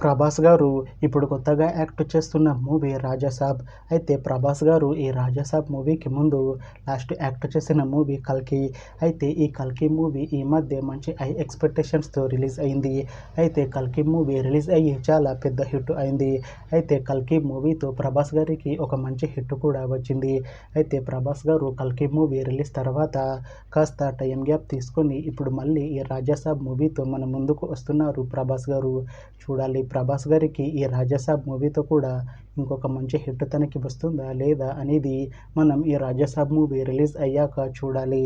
ప్రభాస్ గారు ఇప్పుడు కొత్తగా యాక్ట్ చేస్తున్న మూవీ రాజాసాబ్. అయితే ప్రభాస్ గారు ఈ రాజాసాబ్ మూవీకి ముందు లాస్ట్ యాక్ట్ చేసిన మూవీ కల్కి. అయితే ఈ కల్కి మూవీ ఈ మధ్య మంచి హై ఎక్స్పెక్టేషన్స్తో రిలీజ్ అయింది. అయితే కల్కి మూవీ రిలీజ్ అయ్యి చాలా పెద్ద హిట్ అయింది. అయితే కల్కి మూవీతో ప్రభాస్ గారికి ఒక మంచి హిట్ కూడా వచ్చింది. అయితే ప్రభాస్ గారు కల్కి మూవీ రిలీజ్ తర్వాత కాస్త టైం గ్యాప్ తీసుకొని ఇప్పుడు మళ్ళీ ఈ రాజాసాబ్ మూవీతో మన ముందుకు వస్తున్నారు ప్రభాస్ గారు. చూడాలి ప్రభాస్ గారికి ఈ రాజాసాబ్ మూవీతో కూడా ఇంకొక మంచి హిట్ తనకి వస్తుందా లేదా అనేది మనం ఈ రాజాసాబ్ మూవీ రిలీజ్ అయ్యాక చూడాలి.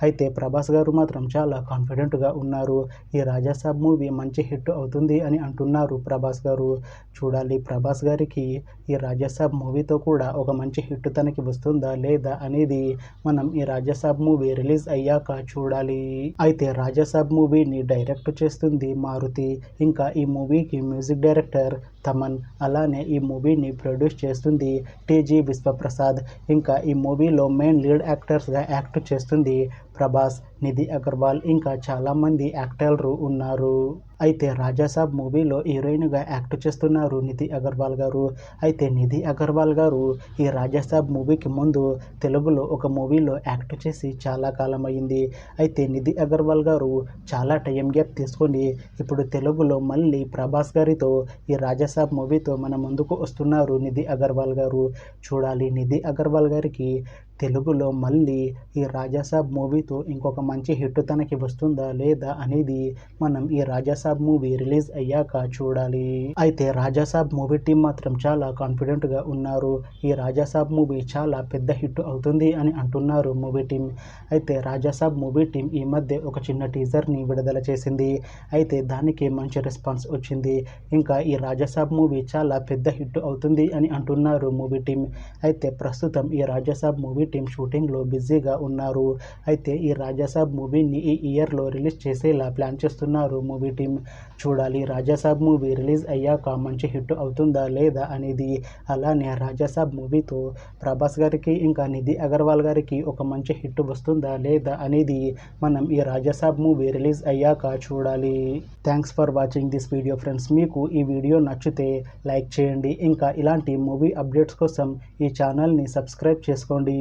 అయితే ప్రభాస్ గారు మాత్రం చాలా కాన్ఫిడెంట్గా ఉన్నారు. ఈ రాజాసాబ్ మూవీ మంచి హిట్ అవుతుంది అని అంటున్నారు ప్రభాస్ గారు. చూడాలి ప్రభాస్ గారికి ఈ రాజాసాబ్ మూవీతో కూడా ఒక మంచి హిట్ తనకి వస్తుందా లేదా అనేది మనం ఈ రాజాసాబ్ మూవీ రిలీజ్ అయ్యాక చూడాలి. అయితే రాజాసాబ్ మూవీని డైరెక్ట్ చేస్తుంది మారుతి. ఇంకా ఈ మూవీకి మ్యూజిక్ డైరెక్టర్ తమన్, అలానే ఈ మూవీని ప్రొడ్యూస్ చేస్తుంది టీజీ విశ్వప్రసాద్. ఇంకా ఈ మూవీలో మెయిన్ లీడ్ యాక్టర్స్గా యాక్ట్ చేస్తుంది ప్రభాస్, నిధి అగర్వాల్, ఇంకా చాలామంది యాక్టర్లు ఉన్నారు. అయితే రాజాసాబ్ మూవీలో హీరోయిన్గా యాక్ట్ చేస్తున్నారు నిధి అగర్వాల్ గారు. అయితే నిధి అగర్వాల్ గారు ఈ రాజాసాబ్ మూవీకి ముందు తెలుగులో ఒక మూవీలో యాక్ట్ చేసి చాలా కాలం అయింది. అయితే నిధి అగర్వాల్ గారు చాలా టైం గ్యాప్ తీసుకొని ఇప్పుడు తెలుగులో మళ్ళీ ప్రభాస్ గారితో ఈ రాజాసాబ్ మూవీతో మన ముందుకు వస్తున్నారు నిధి అగర్వాల్ గారు. చూడాలి నిధి అగర్వాల్ గారికి తెలుగులో మళ్ళీ ఈ రాజాసాబ్ మూవీతో ఇంకొక మంచి హిట్ తనకి వస్తుందా లేదా అనేది మనం ఈ రాజాసాబ్ మూవీ రిలీజ్ అయ్యాక చూడాలి. అయితే రాజాసాబ్ మూవీ టీం మాత్రం చాలా కాన్ఫిడెంట్గా ఉన్నారు. ఈ రాజాసాబ్ మూవీ చాలా పెద్ద హిట్ అవుతుంది అని అంటున్నారు మూవీ టీం. అయితే రాజాసాబ్ మూవీ టీం ఈ మధ్య ఒక చిన్న టీజర్ని విడుదల చేసింది. అయితే దానికి మంచి రెస్పాన్స్ వచ్చింది. ఇంకా ఈ రాజాసాబ్ మూవీ చాలా పెద్ద హిట్ అవుతుంది అని అంటున్నారు మూవీ టీం. అయితే ప్రస్తుతం ఈ రాజాసాబ్ మూవీ టీం షూటింగ్లో బిజీగా ఉన్నారు. అయితే ఈ రాజాసాబ్ మూవీని ఈ ఇయర్లో రిలీజ్ చేసేలా ప్లాన్ చేస్తున్నారు మూవీ టీం. చూడాలి రాజాసాబ్ మూవీ రిలీజ్ అయ్యాక మంచి హిట్ అవుతుందా లేదా అనేది. అలానే రాజాసాబ్ మూవీతో ప్రభాస్ గారికి ఇంకా నిధి అగర్వాల్ గారికి ఒక మంచి హిట్ వస్తుందా లేదా అనేది మనం ఈ రాజాసాబ్ మూవీ రిలీజ్ అయ్యాక చూడాలి. Thanks for watching this video friends. మీకు ఈ వీడియో నచ్చితే లైక్ చేయండి. ఇంకా ఇలాంటి మూవీ అప్డేట్స్ కోసం ఈ ఛానల్ని సబ్స్క్రైబ్ చేసుకోండి.